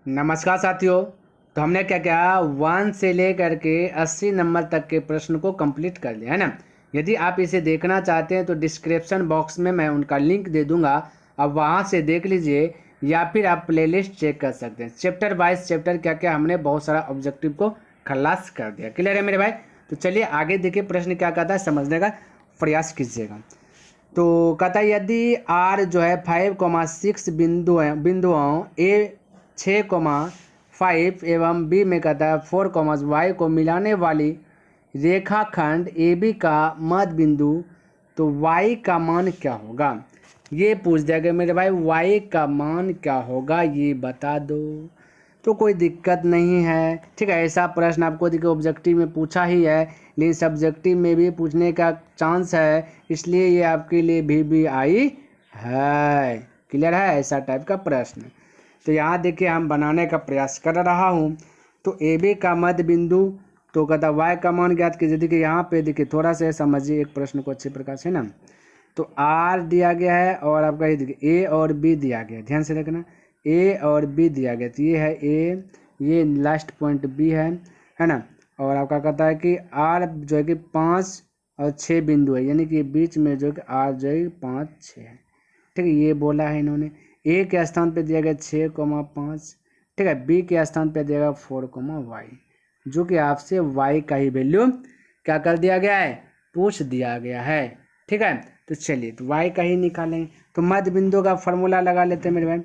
नमस्कार साथियों। तो हमने क्या किया, 1 से लेकर के 80 नंबर तक के प्रश्न को कंप्लीट कर लिया है ना। यदि आप इसे देखना चाहते हैं तो डिस्क्रिप्शन बॉक्स में मैं उनका लिंक दे दूंगा, आप वहां से देख लीजिए या फिर आप प्लेलिस्ट चेक कर सकते हैं। चैप्टर वाइज चैप्टर क्या क्या हमने बहुत सारा ऑब्जेक्टिव को खलास कर दिया। क्लियर है मेरे भाई? तो चलिए आगे देखिए, प्रश्न क्या कहता है समझने का प्रयास कीजिएगा। तो कहता है यदि आर जो है 5,6 बिंदुओं ए 6,5 एवं बी में कहता है 4,y को मिलाने वाली रेखाखंड ए बी का मध्य बिंदु, तो y का मान क्या होगा? ये पूछ दिया गया मेरे भाई, y का मान क्या होगा ये बता दो। तो कोई दिक्कत नहीं है, ठीक है। ऐसा प्रश्न आपको देखिए ऑब्जेक्टिव में पूछा ही है, लेकिन सब्जेक्टिव में भी पूछने का चांस है, इसलिए ये आपके लिए भी आई है। क्लियर है? ऐसा टाइप का प्रश्न। तो यहाँ देखिए हम बनाने का प्रयास कर रहा हूँ। तो ए बी का मध्य बिंदु, तो कहता y का मान ज्ञात कीजिए। देखिए यहाँ पे देखिए थोड़ा सा समझिए एक प्रश्न को अच्छे प्रकार से ना। तो r दिया गया है और आपका ये देखिए a और b दिया गया है, ध्यान से देखना a और b दिया गया। तो ये है a, ये लास्ट पॉइंट b है ना। और आपका कहता है कि r जो है कि 5 और 6 बिंदु है, यानी कि बीच में जो कि r जो है 5 6 है। ठीक है, ये बोला है इन्होंने। a के स्थान पे दिया गया 6,5, ठीक है। b के स्थान पे दिया गया 4,y, जो कि आपसे y का ही वैल्यू क्या कर दिया गया है, पूछ दिया गया है। ठीक है, तो चलिए तो y का ही निकालें। तो मध्य बिंदु का फॉर्मूला लगा लेते हैं मेरे भाई।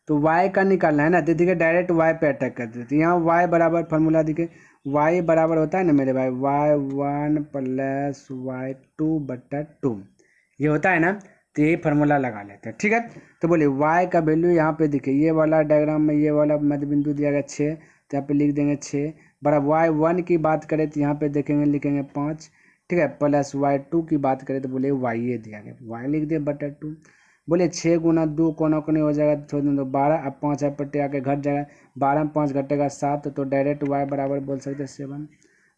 तो y का निकालना है ना, तो देखिए डायरेक्ट y पे अटैक कर देते हैं। यहाँ y बराबर फॉर्मूला देखिए, y बराबर होता है ना मेरे भाई y1 + y2/2, ये होता है ना। तो यही फार्मूला लगा लेते हैं, ठीक है। तो बोलिए y का वैल्यू यहाँ पे देखिए, ये वाला डायग्राम में ये वाला मध्य बिंदु दिया गया 6, तो यहाँ पे लिख देंगे 6 बराबर y1 की बात करें तो यहाँ पे देखेंगे लिखेंगे 5, ठीक है, प्लस y2 की बात करें तो बोले y ये दिया गया, y लिख दिए बटा 2। बोले 6 गुना 2 कोना कोने हो जाएगा, तो छोड़ दें तो 12, अब 5 पट्टे आके घट जाएगा, 12 में 5 घटेगा 7, तो डायरेक्ट y बराबर बोल सकते 7।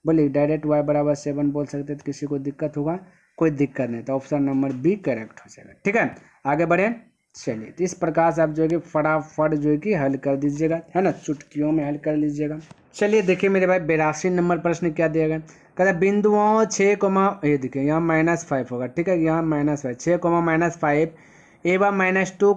बोलिए डायरेक्ट y बराबर 7 बोल सकते, तो किसी को दिक्कत होगा? कोई दिक्कत नहीं, तो ऑप्शन नंबर बी करेक्ट हो जाएगा। ठीक है, आगे बढ़े। चलिए, तो इस प्रकार से आप जो है कि फटाफट जो है कि हल कर दीजिएगा, है ना, चुटकियों में हल कर लीजिएगा। चलिए देखिए मेरे भाई 82 नंबर प्रश्न क्या दिया गया, कहता है बिंदुओं 6, ये देखिए यहाँ -5 होगा, ठीक है, यहाँ -5 6, -5 एवं -2,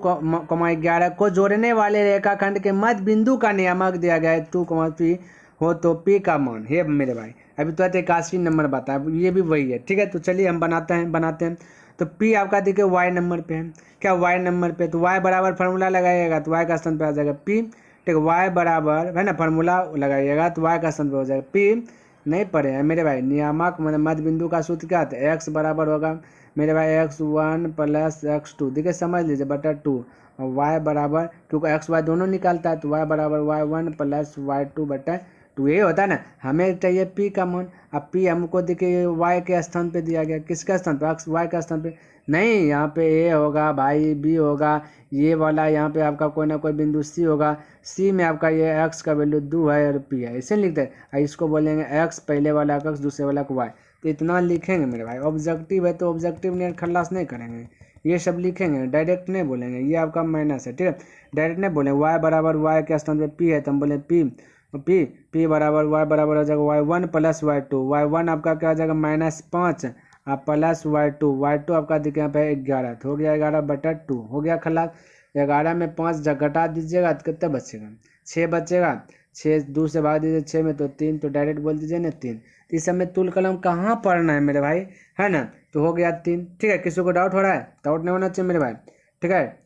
11 को जोड़ने वाले रेखाखंड के मध्य बिंदु का नियामक दिया गया है 2, p हो तो p का मान है मेरे भाई। अभी तो 81 नंबर बताया, ये भी वही है, ठीक है। तो चलिए हम बनाते हैं। तो p आपका देखिए y नंबर पे है, क्या y नंबर पे, तो y बराबर फार्मूला लगाइएगा तो y का स्थान पे आ जाएगा p, ठीक है। y बराबर है ना, फार्मूला लगाइएगा तो y का स्थान पे हो जाएगा p। नहीं पढ़े हैं मेरे भाई, नियामक मध्य बिंदु का सूत्र क्या था, x बराबर होगा मेरे भाई x1 + x2, देखिए समझ लीजिए बटा 2, और y बराबर, क्योंकि x y दोनों निकालता है तो y बराबर y1 + y2/2, यही होता है ना। हमें चाहिए p का मान, अब p हमको देखिए y के स्थान पे दिया गया, किसके स्थान पे, y के स्थान पे नहीं, यहाँ पे a होगा भाई, b होगा, ये वाला यहाँ पे आपका कोई ना कोई बिंदु c होगा, c में आपका ये x का वैल्यू 2 है और p है, इसे लिखते हैं। इसको बोलेंगे x, पहले वाला x, दूसरे वाला y, तो इतना लिखेंगे मेरे भाई। ऑब्जेक्टिव है तो ऑब्जेक्टिव ने खल्लास नहीं करेंगे, ये सब लिखेंगे, डायरेक्ट नहीं बोलेंगे, ये आपका माइनस है, ठीक है। डायरेक्ट नहीं बोलेंगे, y बराबर y के स्थान पे p है तो हम बोले p बराबर y बराबर हो जाएगा y1 + y2, y1 आपका क्या हो जाएगा -5 आप प्लस y2 आपका देखिए यहाँ पे 11, तो हो गया 11/2, हो गया खल्लास। 11 में 5 घटा दीजिएगा तो कितना बचेगा, 6 बचेगा, 6 2 से भाग दीजिए 6 में तो 3, तो डायरेक्ट बोल दीजिए ना 3। तो इस समय तुल कलम कहाँ पढ़ना है मेरे भाई, है ना। तो हो गया 3, ठीक है। किसी को डाउट हो रहा है? डाउट नहीं होना चाहिए मेरे भाई, ठीक है।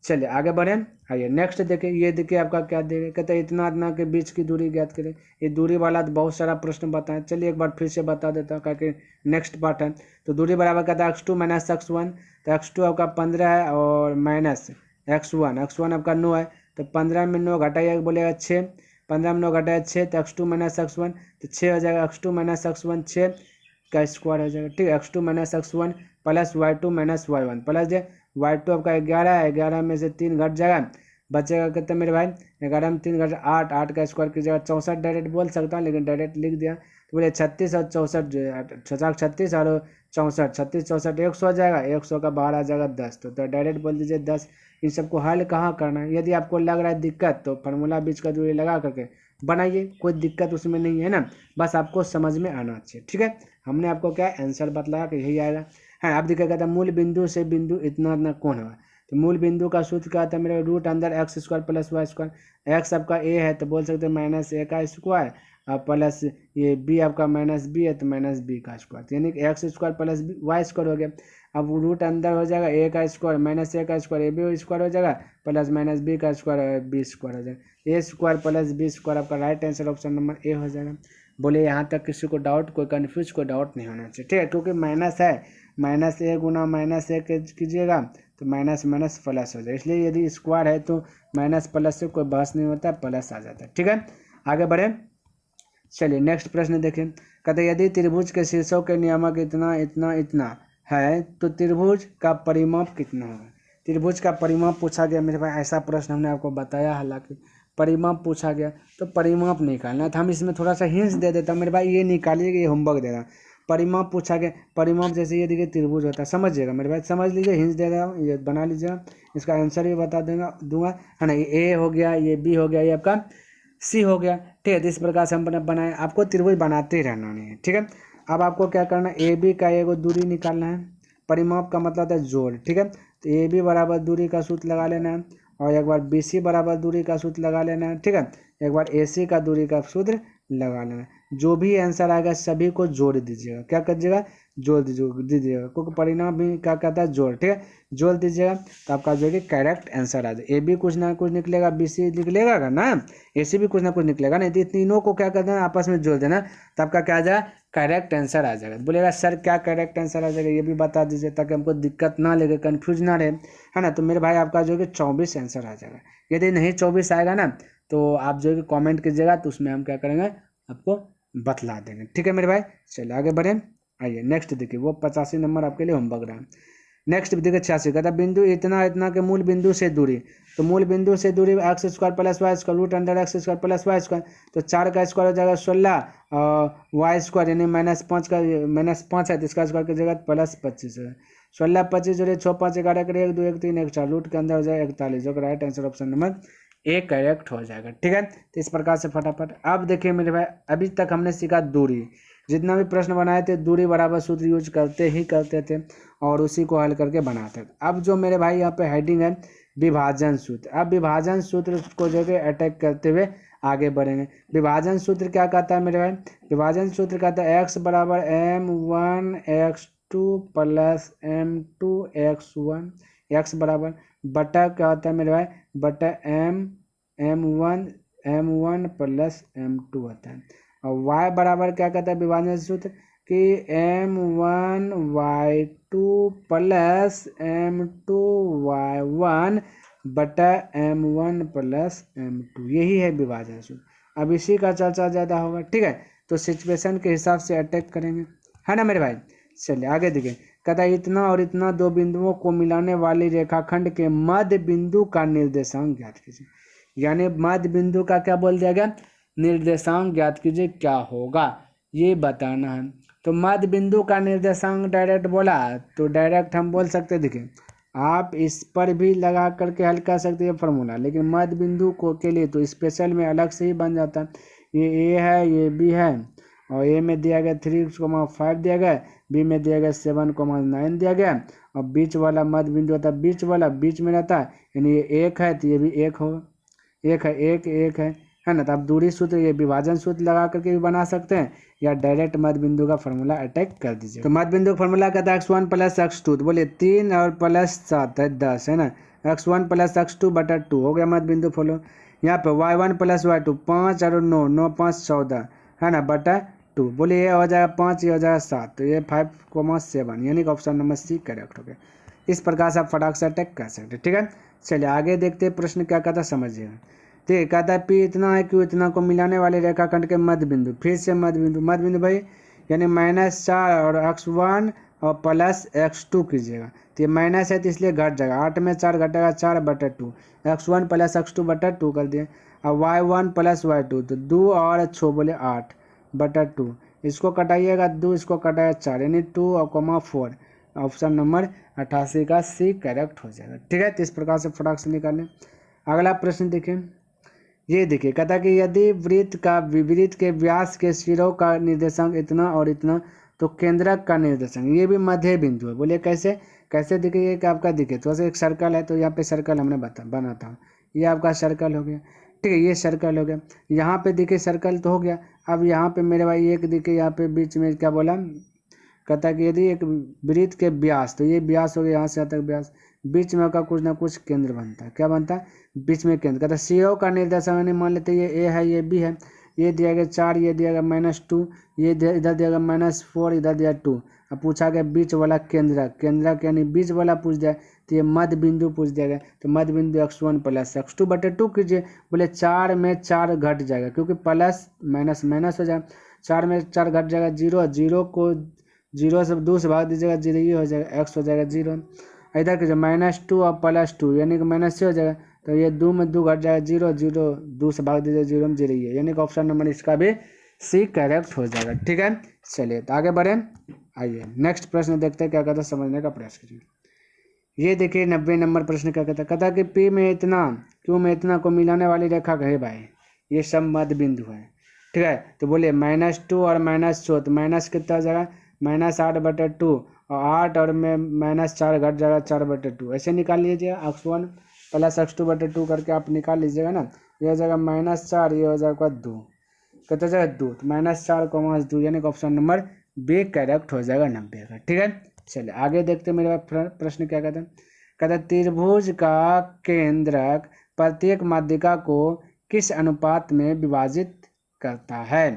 चलिए आगे बढ़ें। आइए नेक्स्ट देखिए, ये देखिए आपका क्या देगा, कहते हैं इतना के बीच की दूरी ज्ञात करें। ये दूरी वाला तो बहुत सारा प्रश्न बताएं, चलिए एक बार फिर से बता देता हूँ क्योंकि नेक्स्ट पार्ट है। तो दूरी बराबर कहता है x2 - x1, तो x2 आपका 15 है और माइनस x1 आपका 9 है, तो 15 में 9 घटाइए बोलेगा 6, 15 में 9 घटाया 6, तो x2 - x1, तो 6 हो जाएगा, x2 - x1 6 का स्क्वायर हो जाएगा, ठीक है। x2 - x1 + y2 - y1 plus y2 आपका 11 है, 11 में से 3 घट जाएगा, बचेगा कितना मेरे भाई, 11 में 3 घट 8, 8 का स्क्वायर कीजिएगा 64, डायरेक्ट बोल सकता हूँ लेकिन डायरेक्ट लिख दिया। तो बोले 36 और 64 36 और 64 36 64 100 हो जाएगा, 100 का बाहर आ जाएगा 10, तो डायरेक्ट बोल दीजिए 10। इन सबको हल कहाँ करना है। यदि आपको लग रहा है दिक्कत तो फार्मूला बीच का दूरी लगा करके बनाइए, कोई दिक्कत उसमें नहीं है ना, बस आपको समझ में आना चाहिए। ठीक है, हमने आपको क्या आंसर बतलाया कि यही आएगा। है आप दिखेगा था मूल बिंदु से बिंदु इतना इतना कौन होगा, तो मूल बिंदु का सूत्र क्या था मेरे, रूट अंदर x square plus y square. X आपका ए है तो बोल सकते हैं माइनस ए का स्क्वायर और प्लस ये बी आपका माइनस बी है तो माइनस बी का स्क्वायर, यानी कि x square plus b y square हो गया। अब रूट अंदर हो जाएगा ए का स्क्वायर माइनस ए का स्क्वायर, ए बी स्क्वायर हो जाएगा प्लस माइनस बी का स्क्वायर बी स्क्वायर हो जाएगा। ए स्क्वायर प्लस बी स्क्वायर आपका right answer option number A हो जाएगा। बोले यहाँ तक किसी को डाउट, कोई कन्फ्यूज, कोई डाउट नहीं होना चाहिए। ठीक है, क्योंकि माइनस है, माइनस ए गुना माइनस ए कीजिएगा तो माइनस माइनस प्लस हो जाए, इसलिए यदि स्क्वायर है तो माइनस प्लस से कोई बहस नहीं होता, प्लस आ जाता है। ठीक है, आगे बढ़े, चलिए नेक्स्ट प्रश्न देखें। कहते यदि त्रिभुज के शीर्षों के नियामक इतना इतना इतना है तो त्रिभुज का परिमाप कितना होगा। त्रिभुज का परिमाप पूछा गया मेरे भाई, ऐसा प्रश्न हमने आपको बताया, हालांकि परिमाप पूछा गया तो परिमाप निकालना था। हम इसमें थोड़ा सा हिंट्स दे देता मेरे भाई, ये निकालिए कि ये होमवर्क दे रहा। परिमाप पूछा गया, परिमाप जैसे ये देखिए त्रिभुज होता है, समझिएगा मेरे भाई, समझ लीजिए, हिंट्स दे रहा हूँ, ये बना लीजिएगा, इसका आंसर भी बता दूंगा है ना। ए हो गया, ये बी हो गया, ये आपका सी हो गया। ठीक है, तो इस प्रकार से हम बनाए, आपको त्रिभुज बनाते ही रहना नहीं है। ठीक है, अब आपको क्या करना है, ए बी का एगो दूरी निकालना है। परिमाप का मतलब है जोड़। ठीक है, तो ए बी बराबर दूरी का सूत्र लगा लेना है और एक बार बी सी बराबर दूरी का सूत्र लगा लेना है। ठीक है, एक बार ए सी का दूरी का सूत्र लगा लेना है। जो भी आंसर आएगा सभी को जोड़ दीजिएगा, क्या कीजिएगा, जोड़ दीजिएगा, क्योंकि परिणाम भी क्या कहता है जोड़। ठीक है, जोड़ दीजिएगा तो आपका जो है करेक्ट आंसर आ जाए। ए बी कुछ ना कुछ निकलेगा, बी सी निकलेगा ना, ए सी भी कुछ ना कुछ निकलेगा ना, यदि तीनों को क्या करना है आपस में जोड़ देना तो आपका क्या आ जाएगा, करेक्ट आंसर आ जाएगा। बोलेगा सर क्या करेक्ट आंसर आ जाएगा, ये भी बता दीजिए ताकि हमको दिक्कत ना लगे, कन्फ्यूज ना रहे, है ना। तो मेरे भाई आपका जो है 24 आंसर आ जाएगा। यदि नहीं 24 आएगा ना तो आप जो है कॉमेंट कीजिएगा, तो उसमें हम क्या करेंगे आपको बतला देंगे। ठीक है मेरे भाई, चलिए आगे बढ़ें। आइए नेक्स्ट देखिए, वो 85 नंबर आपके लिए होमवर्क रहा। नेक्स्ट देखिए 86 कहता बिंदु इतना इतना के मूल बिंदु से दूरी, तो मूल बिंदु से दूरी x square plus y square root under x square plus y square, तो 4 का स्क्वायर हो जाएगा 16 और वाई स्क्वायर यानी -5 का -5 है तो इसका स्क्वायर की जगह +25 है। 16 25 जोड़े 6 5 11 करे 1 2 1 3 1 4 रूट के अंदर हो जाएगा 41, जो right answer option number A correct हो जाएगा। ठीक है, तो इस प्रकार से फटाफट अब देखिए मेरे भाई, अभी तक हमने सीखा दूरी, जितना भी प्रश्न बनाए थे दूरी बराबर सूत्र यूज करते थे और उसी को हल करके बनाते थे। अब जो मेरे भाई यहाँ पे हेडिंग है विभाजन सूत्र, अब विभाजन सूत्र को जो है अटैक करते हुए आगे बढ़ेंगे। विभाजन सूत्र क्या कहता है मेरे भाई, विभाजन सूत्र कहता है एक्स बराबर m1 x2 plus m2 x1, x बराबर बटा क्या होता है मेरे भाई, बटा m1 प्लस m2 होता है। और y बराबर क्या कहता है विभाजन सूत्र कि m1 y2 plus m2 y1 बटा m1 प्लस m2, यही है विभाजन सूत्र। अब इसी का चर्चा ज़्यादा होगा। ठीक है, तो सिचुएशन के हिसाब से अटैक करेंगे, है ना मेरे भाई। चलिए आगे देखिए, कहता है इतना और इतना दो बिंदुओं को मिलाने वाली रेखाखंड के मध्य बिंदु का निर्देशांक ज्ञात कीजिए। यानी मध्य बिंदु का क्या बोल दिया गया, निर्देशांक ज्ञात कीजिए, क्या होगा ये बताना है। तो मध्य बिंदु का निर्देशांक डायरेक्ट बोला तो डायरेक्ट हम बोल सकते, देखिए आप इस पर भी लगा करके हल कर सकते हैं फॉर्मूला, लेकिन मध्य बिंदु को के लिए तो स्पेशल में अलग से ही बन जाता है। ये ए है, ये बी है, और ए में दिया गया 3,5 दिया गया, बी में दिया गया 7,9 दिया गया, और बीच वाला मध्य बिंदु होता है बीच वाला, बीच में रहता है, यानी ये 1 है तो ये भी 1 होगा, 1 है 1 है ना। तो आप दूरी सूत्र ये विभाजन सूत्र लगा करके भी बना सकते हैं या डायरेक्ट मध्य बिंदु का फॉर्मूला अटैक कर दीजिए। तो मध्य बिंदु का फॉर्मूला कहता है x1 प्लस x2, तो बोलिए 3 और प्लस 7 है 10, है ना। x1 प्लस x2 बटा 2 हो गया मध्य बिंदु फॉलो। यहाँ पे y1 प्लस y2 5 और 9 9 5 14, है ना, बटा 2, बोलिए ये हो जाएगा 5, ये हो जाएगा 7, तो ये 5,7, यानी कि ऑप्शन नंबर सी करेक्ट हो गया। इस प्रकार से आप फटाक से अटैक कर सकते हैं। ठीक है, चलिए आगे देखते हैं प्रश्न क्या कहता है, समझिएगा। ठीक है, कहता है पी इतना है क्यों इतना को मिलाने वाले रेखाखंड के मध्य बिंदु, फिर से मध्य बिंदु भाई यानी -4 और x1 और प्लस x2 कीजिएगा, तो ये माइनस है तो इसलिए घट जाएगा, 8 में 4 घटेगा 4 बटा 2, x1 प्लस x2 बटा 2 कर दिए। अब y1 प्लस y2 तो 2 और 6 बोले 8 बटा 2, इसको कटाइएगा 2, इसको कटाइएगा 4, यानी 2 और 4 ऑप्शन नंबर 88 का सी करेक्ट हो जाएगा। ठीक है, तो इस प्रकार से फटाक से निकालें। अगला प्रश्न देखिए, ये देखिए कहता कि यदि वृत्त के व्यास के सिरों का निर्देशांक इतना और इतना तो केंद्रक का निर्देशांक ये भी मध्य बिंदु है। बोलिए कैसे कैसे देखिए, ये आपका देखिए थोड़ा सा एक सर्कल है, तो यहाँ पे सर्कल हमने बना था, ये आपका सर्कल हो गया। ठीक है, ये सर्कल हो गया, यहाँ पे देखिए सर्कल तो हो गया। अब यहाँ पे मेरे भाई एक देखिए यहाँ पे बीच में क्या बोला, कहता है कि यदि एक वृत्त के व्यास, तो ये व्यास हो गया यहाँ से यहाँ तक व्यास, बीच में का कुछ ना कुछ केंद्र बनता है। क्या बनता है? बीच में केंद्र। कहता है सीओ का निर्देशांक मान लेते ये ए है, ये बी है, ये दिया गया 4, ये दिया गया -2, ये इधर दिया गया -4, इधर दिया 2। अब पूछा गया बीच वाला केंद्रक यानी बीच वाला पूछ दिया, तो ये मध्य बिंदु पूछ दिया गया, तो मध्य बिंदु x1 + x2/2 कीजिए। बोले 4 में 4 घट जाएगा, क्योंकि प्लस माइनस माइनस हो जाएगा, 4 में 4 घट जाएगा 0, 0 को 0 से 2 से भाग दीजिएगा 0, ये हो जाएगा x हो जाएगा 0। इधर कीजिए -2 और +2 यानी कि माइनस से हो जाएगा, तो ये 2 में 2 घट जाएगा 0, 0 2 से भाग दीजिए 0 में 0 ही है, यानी कि ऑप्शन नंबर इसका भी सी करेक्ट हो जाएगा। ठीक है, चलिए तो आगे बढ़ें। आइए नेक्स्ट प्रश्न देखते हैं क्या कहता है, समझने का प्रयास करिए। ये देखिए 90 नंबर प्रश्न क्या कहता है, कहता कि P में इतना Q में इतना को मिलाने वाली रेखा कहे भाई, ये सब मध्य बिंदु है। ठीक है, तो बोलिए -2 और -4, तो माइनस कितना हो जाएगा -8/2, और 8 और में -4 घट जाएगा 4/2, ऐसे निकाल लीजिए। x1 + x2/2 करके आप निकाल लीजिएगा ना, ये हो जाएगा -4, ये हो जाएगा 2, कितना जाएगा 2, तो -4, 2 यानी कि ऑप्शन नंबर बी करेक्ट हो जाएगा 90 का। ठीक है, चलिए आगे देखते हैं मेरा प्रश्न क्या कहता है। कहता त्रिभुज का केंद्रक प्रत्येक माध्यिका को किस अनुपात में विभाजित करता है।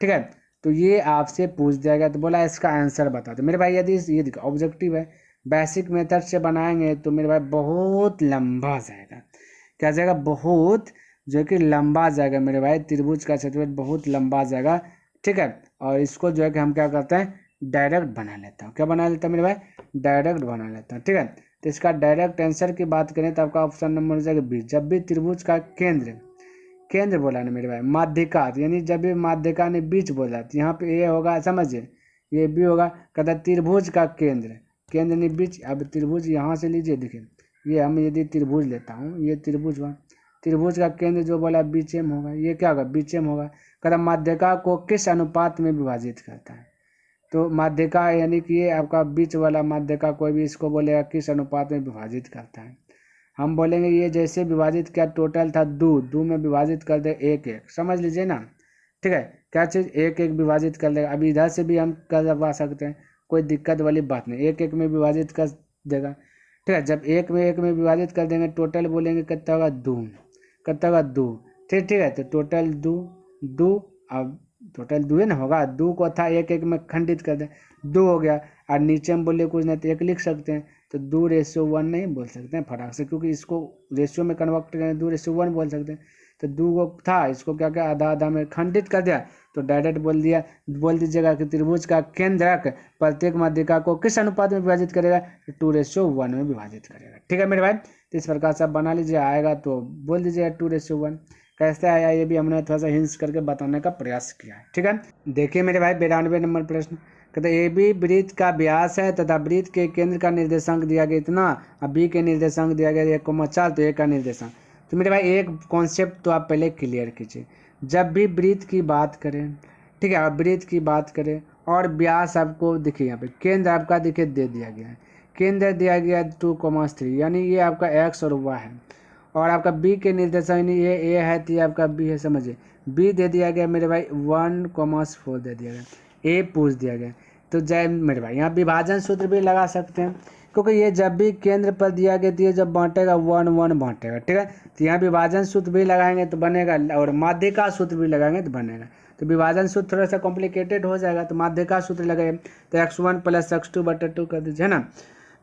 ठीक है, तो ये आपसे पूछ दिया गया, तो बोला इसका आंसर बता दो। मेरे भाई यदि ये देखो ऑब्जेक्टिव है, बेसिक मेथड से बनाएंगे तो मेरे भाई बहुत लंबा जाएगा, क्या जाएगा, बहुत जो कि लंबा जाएगा मेरे भाई, त्रिभुज का क्षेत्रफल बहुत लंबा जाएगा। ठीक है, और इसको जो है कि हम क्या करते हैं, डायरेक्ट बना लेता हूँ। क्या बना लेता हूँ मेरे भाई, डायरेक्ट बना लेता हूँ। ठीक है, तो इसका डायरेक्ट आंसर की बात करें तो आपका ऑप्शन नंबर हो जाएगा बी। जब भी त्रिभुज का केंद्र बोला ना मेरे भाई, माध्यिका यानी जब भी माध्यिका ने बीच बोला, तो यहाँ पे ए होगा, समझिए ये बी होगा। कहता त्रिभुज का केंद्र ने बीच। अब त्रिभुज यहाँ से लीजिए, देखिए ये हम यदि त्रिभुज लेता हूँ, ये त्रिभुज हुआ, त्रिभुज का केंद्र जो बोला बीच में होगा, ये क्या होगा, बीच में होगा। कहता माध्यिका को किस अनुपात में विभाजित करता है, तो माध्यिका यानी कि ये आपका बीच वाला माध्यिका, कोई भी इसको बोलेगा किस अनुपात में विभाजित करता है। हम बोलेंगे ये जैसे विभाजित किया, टोटल था 2 में विभाजित कर दे 1, समझ लीजिए ना। ठीक है, क्या चीज़ 1 विभाजित कर देगा। अभी इधर से भी हम करवा सकते हैं, कोई दिक्कत वाली बात नहीं, 1 में विभाजित कर देगा। ठीक है, जब 1 में विभाजित कर देंगे, टोटल बोलेंगे कितना होगा 2, कितना होगा 2। ठीक है, तो टोटल 2, अब टोटल 2 ना होगा, 2 को था 1 में खंडित कर दे, 2 हो गया। और नीचे में बोले कुछ नहीं तो 1 लिख सकते हैं, तो 2:1 नहीं बोल सकते हैं फटाक से, क्योंकि इसको रेशियो में कन्वर्ट करें 2:1 बोल सकते हैं। तो 2 को था, इसको क्या क्या आधा आधा में खंडित कर दिया, तो डायरेक्ट बोल दीजिएगा कि त्रिभुज का केंद्रक प्रत्येक माध्यिका को किस अनुपात में विभाजित करेगा, 2:1 में विभाजित करेगा। ठीक है मेरे भाई, तो इस प्रकार से आप बना लीजिए, आएगा तो बोल दीजिएगा 2:1। कैसे आया ये भी हमने थोड़ा सा हिंस करके बताने का प्रयास किया है। ठीक है, देखिए मेरे भाई 92 नंबर प्रश्न कहते ए बी वृत्त का व्यास है तथा वृत्त के केंद्र का निर्देशांक दिया गया इतना, अब बी के निर्देशांक दिया गया 1,4, तो ए का निर्देशांक। तो मेरे भाई एक कॉन्सेप्ट तो आप पहले क्लियर कीजिए, जब भी वृत्त की बात करें, ठीक है, आप वृत्त की बात करें और व्यास आपको देखिए, यहाँ पे केंद्र आपका देखिए दे दिया गया है, केंद्र दिया गया 2,3, यानी ये आपका एक्स और वाई है, और आपका बी के निर्देशांक ये ए है तो ये आपका बी है, समझिए बी दे दिया गया मेरे भाई 1,4 दे दिया गया, ए पूछ दिया गया। तो जय मेरे भाई यहाँ विभाजन सूत्र भी लगा सकते हैं, क्योंकि ये जब भी केंद्र पर दिया गया तो ये जब बांटेगा 1 बांटेगा। ठीक है, तो यहाँ विभाजन सूत्र भी लगाएंगे तो बनेगा, और माध्यिका सूत्र भी लगाएंगे तो बनेगा। तो विभाजन सूत्र थोड़ा सा कॉम्प्लिकेटेड हो जाएगा, तो माध्यिका सूत्र लगाए तो x1 + x2/2 कर दीजिए, है ना।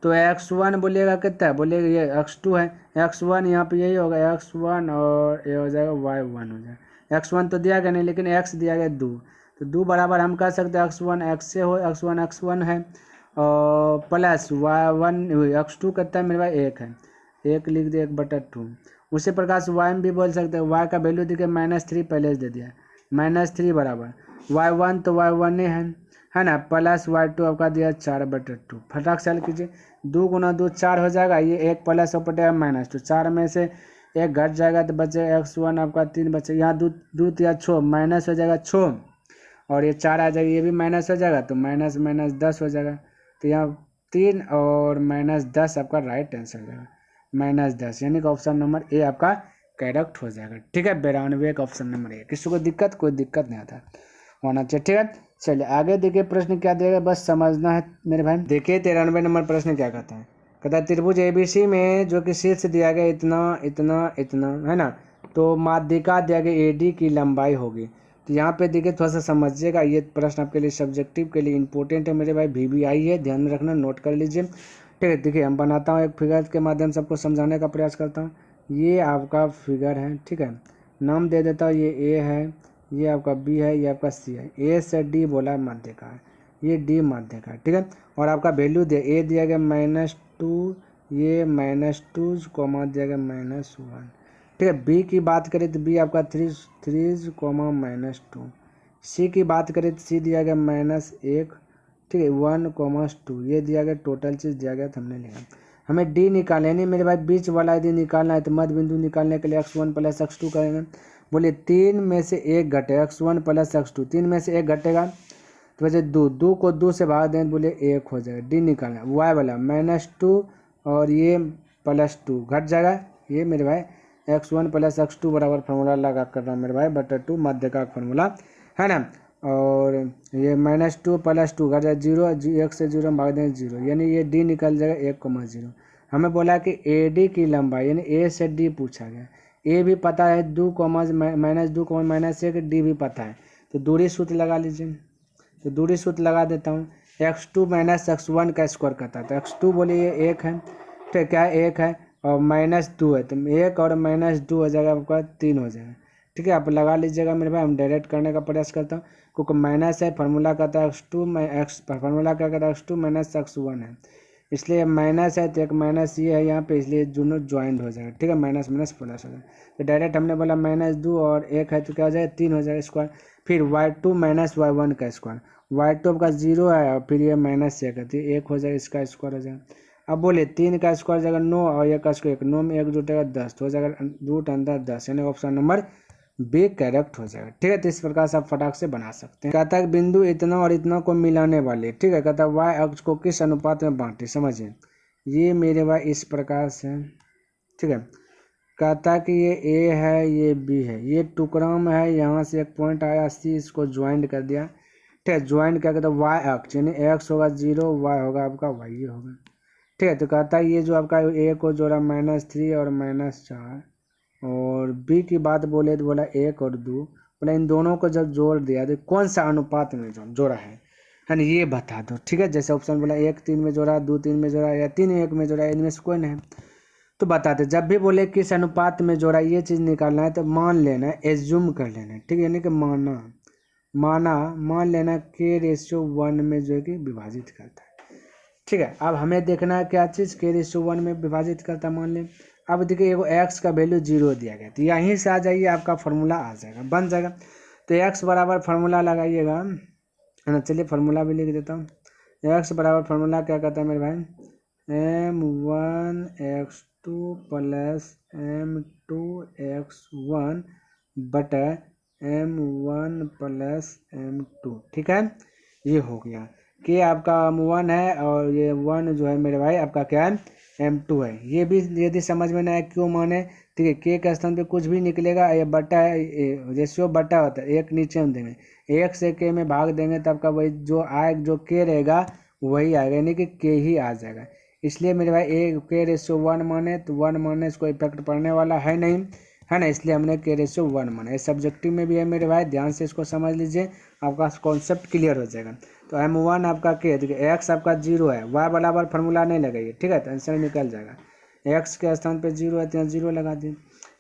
तो x1 बोलिएगा कितना है, बोलिएगा ये x2 है, x1 यहाँ पे यही होगा x1, और ये हो जाएगा y1 हो जाएगा। x1 तो दिया गया नहीं, लेकिन x दिया गया 2, तो 2 बराबर हम कह सकते हैं x1 x से हो, x1 है, और प्लस y1 x2 कितना है मेरे भाई 1 है, 1 लिख दिया 1/2। उसी प्रकार से y में भी बोल सकते हैं, y का वैल्यू देखिए -3 पहले दे दिया, -3 बराबर y1, तो y1 है है ना, प्लस y2 आपका दिया 4/2। फटाक से हल कीजिए, 2 गुना 2 4 हो जाएगा, ये एक प्लस हो पटेगा माइनस, तो 4 में से एक घट जाएगा तो बचे x1 आपका 3 बचे, यहाँ 2 या 6 माइनस हो जाएगा 6, और ये 4 आ जाएगा, ये भी माइनस हो जाएगा, तो माइनस माइनस 10 हो जाएगा, तो यहाँ 3 और -10 आपका राइट आंसर हो जाएगा, -10, यानी कि ऑप्शन नंबर ए आपका करेक्ट हो जाएगा। ठीक है, 92 का ऑप्शन नंबर ए। किसी को दिक्कत, कोई दिक्कत नहीं आता होना चाहिए। ठीक है, चलिए आगे देखिए प्रश्न क्या देगा, बस समझना है मेरे भाई। देखिए 93 नंबर प्रश्न क्या कहता है, कहता है त्रिभुज ABC में जो कि शीर्ष दिया गया इतना इतना इतना है ना, तो माध्यिका दिया गया AD की लंबाई होगी। तो यहाँ पे देखिए थोड़ा सा समझिएगा, ये प्रश्न आपके लिए सब्जेक्टिव के लिए इंपॉर्टेंट है मेरे भाई, VBI है, ध्यान में रखना, नोट कर लीजिए। ठीक है, देखिए हम बनाता हूँ एक फिगर के माध्यम से आपको समझाने का प्रयास करता हूँ। ये आपका फिगर है, ठीक है, नाम दे देता हूँ, ये A है, ये आपका B है, ये आपका C है, A से D बोला माध्यिका है, ये D माध्यिका है। ठीक है, और आपका वैल्यू दिया, A दिया गया -2, ये -2 कॉमा दिया गया -1। ठीक है, B की बात करें तो B आपका 3 कॉमा -2, C की बात करें तो C दिया गया -1, ठीक है, 1, 2 ये दिया गया, टोटल चीज़ दिया गया तो हमने लिखा। हमें D निकालना है, नहीं मेरे भाई बीच वाला यदि निकालना है तो मध्य बिंदु निकालने के लिए x1 + x2 करेंगे। बोले 3 में से 1 घटे, x1 + x2, 3 में से 1 घटेगा तो वैसे 2 को 2 से भाग दें, बोले 1 हो जाएगा। D निकालना है, y वाला -2 और ये +2 घट जाएगा, ये मेरे भाई x1 + x2 बराबर फार्मूला लगा कर रहा हूँ मेरे भाई, /2 माध्यिका का फार्मूला है ना, और ये -2 + 2 घट जाए 0, 1 से 0 भाग दें 0, यानी ये D निकल जाएगा 1,0। हमें बोला कि AD की लंबाई, यानी A से D पूछा गया, A भी पता है, -2 -1, D भी पता है, तो दूरी सूत्र लगा लीजिए। तो दूरी सूत्र लगा देता हूँ, x2 - x1 का स्क्वायर करता है, तो x2 बोलिए 1 है, ठीक है 1 है, और -2 है, तो 1 और -2 हो जाएगा आपका 3 हो जाएगा। ठीक है, आप लगा लीजिएगा मेरे भाई, हम डायरेक्ट करने का प्रयास करता हूँ, क्योंकि माइनस है, फार्मूला कहता है फार्मूला क्या कहता है x2 - x1 है, इसलिए माइनस है तो एक माइनस ये है यहाँ पे, इसलिए दोनों ज्वाइंट हो जाएगा। ठीक है, माइनस माइनस प्लस हो जाएगा, तो डायरेक्ट हमने बोला -2 और 1 है तो क्या हो जाएगा 3 हो जाएगा स्क्वायर। फिर y2 - y1 का स्क्वायर, y2 आपका 0 है और फिर ये -1 है तो 1 हो जाएगा, इसका स्क्वायर हो जाएगा। अब बोले 3 का स्क्वायर जाएगा 9 और 1 का स्क्वायर 1, 9 में 1 जुटेगा 10 तो हो जाएगा रूट अंदर 10, यानी ऑप्शन नंबर B करेक्ट हो जाएगा। ठीक है, तो इस प्रकार से आप फटाक से बना सकते हैं। कहता है बिंदु इतना और इतना को मिलाने वाले, ठीक है, कहता है y अक्ष को किस अनुपात में बांटे, समझिए ये मेरे भाई इस प्रकार से, ठीक है, कहता है कि ये A है, ये B है, ये टुकड़ा में है, यहाँ से एक पॉइंट आया C, इसको ज्वाइंट कर दिया। ठीक है, ज्वाइंट क्या कहता है y अक्ष, यानी x होगा 0, y होगा आपका y ये होगा। ठीक है, तो कहता है ये जो आपका A को जोड़ा -3 और -4, और B की बात बोले तो बोला 1 और 2, बोला इन दोनों को जब जोड़ दिया तो कौन सा अनुपात में जोड़ा है ना, ये बता दो। ठीक है, जैसे ऑप्शन बोला 1 3 में जोड़ा, 2 3 में जोड़ा, या 3 1 में जोड़ा, इनमें से कोई नहीं है तो बताते। जब भी बोले किस अनुपात में जोड़ा, ये चीज़ निकालना है तो मान लेना है, एज्यूम कर लेना है। ठीक है, यानी कि मान लेना K/1 में जो है कि विभाजित करता है। ठीक है, अब हमें देखना है क्या चीज़, K/1 में विभाजित करता मान लें। अब देखिए एगो x का वैल्यू 0 दिया गया, तो यहीं से आ जाइए, आपका फार्मूला आ जाएगा, बन जाएगा। तो x बराबर फार्मूला लगाइएगा, है ना, चलिए फार्मूला भी लिख देता हूँ। x बराबर फार्मूला क्या कहता है मेरे भाई, m1x2 + m2x1 बटा m1 + m2। ठीक है, ये हो गया कि आपका m1 है और ये 1 जो है मेरे भाई आपका क्या है m2 है। ये भी यदि समझ में ना आए क्यों माने, ठीक है, k के स्थान पे कुछ भी निकलेगा, ये बटा है, रेशियो बटा होता है, एक नीचे हम देंगे, 1 से k में भाग देंगे तब का वही जो आएगा, जो k रहेगा वही आएगा, यानी कि k ही आ जाएगा। इसलिए मेरे भाई K/1 माने तो 1 माने, इसको इफेक्ट पड़ने वाला है नहीं, है ना, इसलिए हमने K/1 माना। ये सब्जेक्टिव में भी है मेरे भाई, ध्यान से इसको समझ लीजिए, आपका कॉन्सेप्ट क्लियर हो जाएगा। तो m1 आपका K, देखिए x आपका 0 है, y बराबर फार्मूला नहीं लगाइए, ठीक है, तो आंसर निकल जाएगा। x के स्थान पे 0 है तो यहाँ 0 लगा दिए।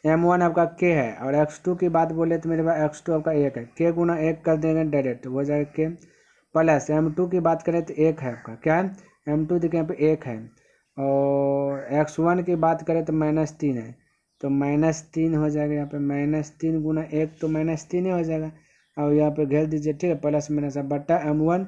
m1 आपका K है, और x2 की बात बोले तो मेरे भाई x2 आपका 1 है, K गुना 1 कर देंगे डायरेक्ट हो जाएगा K, प्लस m2 की बात करें तो 1 है आपका, क्या है m2 देखिए यहाँ पे 1 है, और x1 की बात करें तो -3 है, तो -3 हो जाएगा यहाँ पे, -3 गुना 1 तो -3 ही हो जाएगा, और यहाँ पे घेर दीजिए। ठीक है, प्लस माइनस बट्टा m1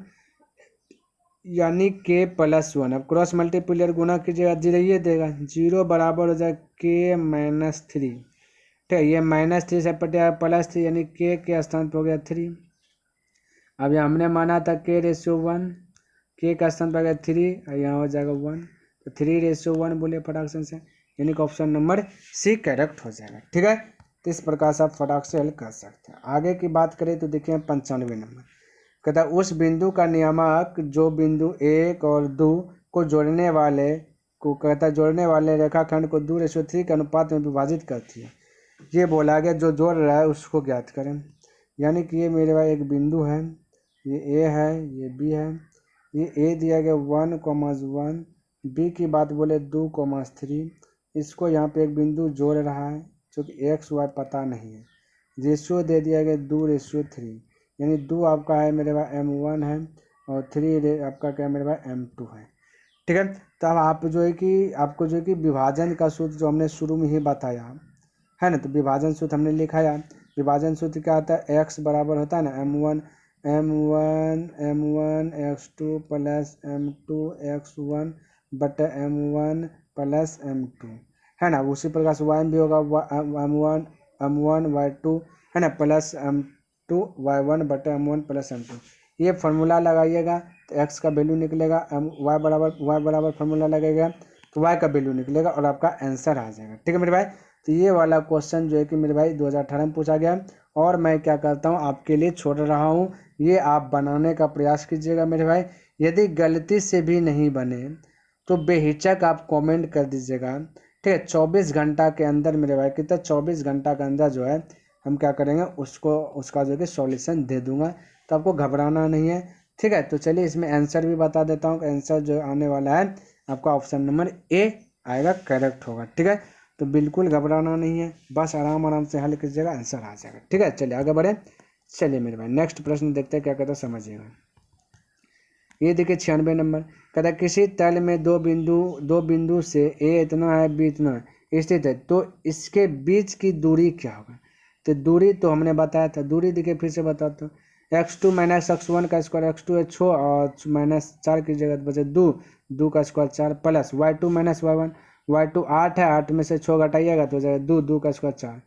यानी के प्लस वन। अब क्रॉस मल्टीप्लियर गुना कीजिएगा, जीरो ये देगा, जीरो बराबर हो जाएगा के माइनस थ्री। ठीक है, ये माइनस थ्री से पटेगा प्लस थ्री, यानी के स्थान पर हो गया थ्री। अब यहाँ हमने माना था के रेशियो वन, के का स्थान पर गया थ्री और यहाँ हो जाएगा वन, तो 3:1 बोले फटाक से, यानी कि ऑप्शन नंबर सी करेक्ट हो जाएगा। ठीक है, तो इस प्रकार से आप फटाक से हल कर सकते हैं। आगे की बात करें तो देखिए 95 नंबर, कहता है उस बिंदु का नियामक जो बिंदु 1 और 2 को जोड़ने वाले जोड़ने वाले रेखाखंड को 2:3 के अनुपात में विभाजित करती है। ये बोला गया जो जोड़ रहा है उसको ज्ञात करें। यानी कि ये मेरे पास एक बिंदु है, ये ए है, ये बी है, ये ए दिया गया 1,1, बी की बात बोले 2,3, इसको यहाँ पे एक बिंदु जोड़ रहा है जो कि एक्स वाई पता नहीं है। रेशियो दे दिया गया 2:3, यानी 2 आपका है मेरे पास M1 है और 3 आपका क्या मेरे पास M2 है। ठीक है, तो अब आप जो है कि आपको जो है कि विभाजन का सूत्र जो हमने शुरू में ही बताया है ना, तो विभाजन सूत्र हमने लिखाया। विभाजन सूत्र क्या आता है, x बराबर होता है ना M1 x2 plus M2 x1 बटा M1 प्लस M2 है ना। उसी प्रकार से y में भी होगा M1 y2 है ना प्लस M2 y1 बटा M1 प्लस M2। ये फार्मूला लगाइएगा तो x का वैल्यू निकलेगा, y बराबर फार्मूला लगेगा तो y का वैल्यू निकलेगा और आपका आंसर आ जाएगा। ठीक है मेरे भाई, तो ये वाला क्वेश्चन जो है कि मेरे भाई 2018 में पूछा गया और मैं क्या करता हूँ आपके लिए छोड़ रहा हूँ, ये आप बनाने का प्रयास कीजिएगा मेरे भाई। यदि गलती से भी नहीं बने तो बेहिचक आप कमेंट कर दीजिएगा। ठीक है, 24 घंटा के अंदर मेरे भाई, कितना 24 घंटा के अंदर जो है हम क्या करेंगे उसका जो है कि सॉल्यूशन दे दूंगा, तो आपको घबराना नहीं है। ठीक है, तो चलिए इसमें आंसर भी बता देता हूँ। आंसर जो आने वाला है आपका ऑप्शन नंबर ए आएगा, करेक्ट होगा। ठीक है, तो बिल्कुल घबराना नहीं है, बस आराम से हल कीजिएगा, आंसर आ जाएगा। ठीक है, चलिए आगे बढ़े। चलिए मेरे भाई नेक्स्ट प्रश्न देखते हैं क्या कहता है, समझिएगा। ये देखिए 96 नंबर, कहता है किसी तल में दो बिंदु से ए इतना है बी इतना है स्थित है, तो इसके बीच की दूरी क्या होगा। तो दूरी तो हमने बताया था, दूरी देखिए फिर से बताता हूँ, x2 माइनस x1 का स्क्वायर, x2 है 6 और -4 की जगह बचे 2 का square 4 plus y2 minus y1, y2 8 है, 8 में से 6 घटाइएगा तो हो जाएगा 2 का स्क्वायर 4,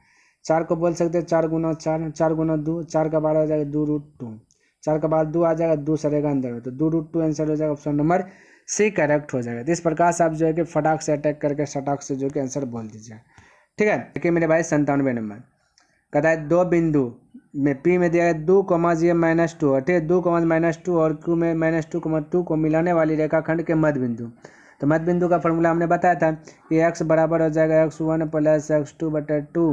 4 को बोल सकते हैं 4 गुना 4, 4 गुना 2, 4 का 12 हो जाएगा 2√2, 4 का बाद 2 आ जाएगा, 2 सरेगा अंदर में, तो 2√2 आंसर हो जाएगा, ऑप्शन नंबर सी करेक्ट हो जाएगा। तो इस प्रकार से आप जो है कि फटाक से अटैक करके सटाक से जो कि आंसर बोल दीजिए। ठीक है, देखिए मेरे भाई 97 नंबर, कहता है दो बिंदु में P में दिया है 2, G -2, ठीक है 2, -2 और Q में -2, को मिलाने वाली रेखाखंड के मध्य बिंदु। तो मध्य बिंदु का फॉर्मूला हमने बताया था कि x बराबर हो जाएगा x1 प्लस x2 बटा 2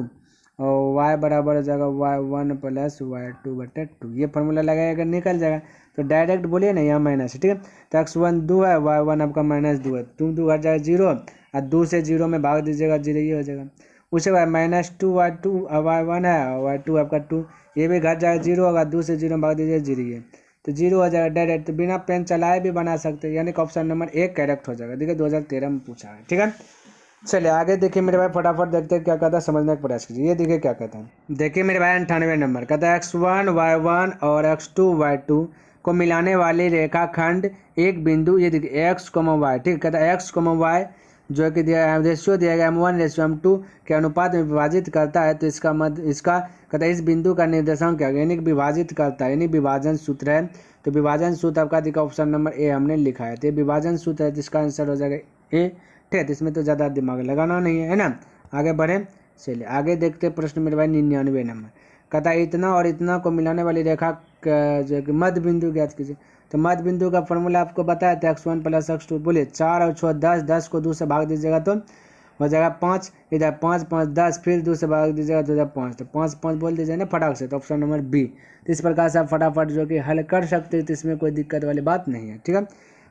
और y बराबर हो जाएगा y1 प्लस y2 बटा 2। ये फार्मूला लगाएगा निकल जाएगा, तो डायरेक्ट बोलिए ना यहाँ माइनस है। ठीक है, तो x1 2 है, y1 आपका -2 है, 2 घट जाएगा 0 और 2 से 0 में भाग दीजिएगा 0 ये हो जाएगा। उसके बाद -2 y2 y1 है और y2 आपका 2, ये भी घट जाएगा 0 होगा, 2 से 0 में भाग दीजिए 0 ये, तो 0 हो जाएगा डायरेक्ट। तो बिना पेन चलाए भी बना सकते हैं, यानी कि ऑप्शन नंबर 1 करेक्ट हो जाएगा। देखिए 2013 में पूछा है। ठीक है, चलिए आगे देखिए मेरे भाई, फटाफट देखते हैं क्या कहता है, समझने का प्रयास कीजिए। ये देखिए क्या कहता है, देखिए मेरे भाई 98 नंबर, कहता है x1 y1 और x2 y2 को मिलाने वाली रेखाखंड एक बिंदु, ये देखिए x, y, ठीक, कहता है x, y जो है कि रेशियो दिया गया M1:M2 के अनुपात में विभाजित करता है, तो इसका कहता है इस बिंदु का निर्देशांक क्या है, यानी कि विभाजित करता है, यानी विभाजन सूत्र है। तो विभाजन सूत्र आपका देखा ऑप्शन नंबर ए हमने लिखा है, तो विभाजन सूत्र है जिसका आंसर हो जाएगा ए। ठीक है, तो इसमें तो ज़्यादा दिमाग लगाना नहीं है ना। आगे बढ़े, चलिए आगे देखते प्रश्न मेरे भाई 99 नंबर, कहता है इतना और इतना को मिलाने वाली रेखा जो है कि मध्य बिंदु ज्ञात कीजिए। तो मध्य बिंदु का फॉर्मूला आपको बताया था x1 प्लस x2, बोलिए 4 और 6 10, 10 को 2 से भाग दीजिएगा तो हो जाएगा 5, इधर 5 5 10, फिर 2 से भाग दीजिएगा तो हो जाएगा 5, तो 5 5 बोल दीजिए ना फटाक से, तो ऑप्शन नंबर बी। तो इस प्रकार से आप फटाफट जो कि हल कर सकते हैं, तो इसमें कोई दिक्कत वाली बात नहीं है। ठीक है,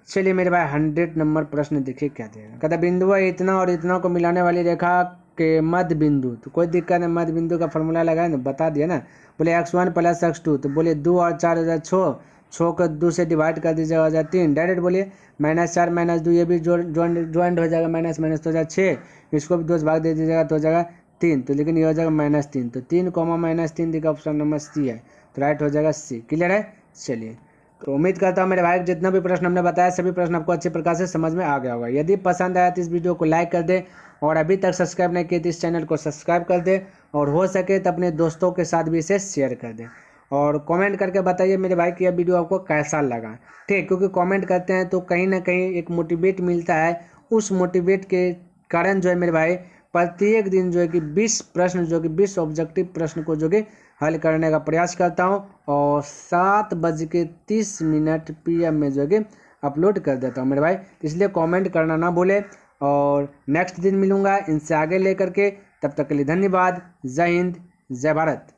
चलिए मेरे भाई 100 नंबर प्रश्न देखिए क्या देगा, कहता बिंदु इतना और इतना को मिलाने वाली रेखा के मध्य बिंदु, तो कोई दिक्कत नहीं, मध्य बिंदु का फॉर्मूला लगाए ना, बता दिया ना, बोले x1 प्लस x2, तो बोलिए 2 और 4 हो जाए 6, 6 को 2 से डिवाइड कर दीजिएगा हो जाए 3, डायरेक्ट बोलिए -4 -2, ये भी ज्वाइंट हो जाएगा, माइनस माइनस तो हो जाएगा 6, इसको भी 2 से भाग दे दीजिएगा तो हो जाएगा 3, तो लेकिन ये हो जाएगा -3, तो 3, -3 देखा ऑप्शन नंबर सी है, तो राइट हो जाएगा सी। क्लियर है, चलिए तो उम्मीद करता हूँ मेरे भाई जितना भी प्रश्न हमने बताया सभी प्रश्न आपको अच्छे प्रकार से समझ में आ गया होगा। यदि पसंद आया तो इस वीडियो को लाइक कर दें और अभी तक सब्सक्राइब नहीं किए तो इस चैनल को सब्सक्राइब कर दें और हो सके तो अपने दोस्तों के साथ भी इसे शेयर कर दें और कमेंट करके बताइए मेरे भाई कि यह वीडियो आपको कैसा लगा। ठीक, क्योंकि कमेंट करते हैं तो कहीं ना कहीं एक मोटिवेट मिलता है। उस मोटिवेट के कारण जो है मेरे भाई प्रत्येक दिन जो है कि 20 प्रश्न जो कि 20 ऑब्जेक्टिव प्रश्न को जो कि हल करने का प्रयास करता हूं और 7:30 PM में जो है कि अपलोड कर देता हूं मेरे भाई। इसलिए कमेंट करना ना भूले और नेक्स्ट दिन मिलूंगा इनसे आगे लेकर के। तब तक के लिए धन्यवाद। जय हिंद, जय भारत।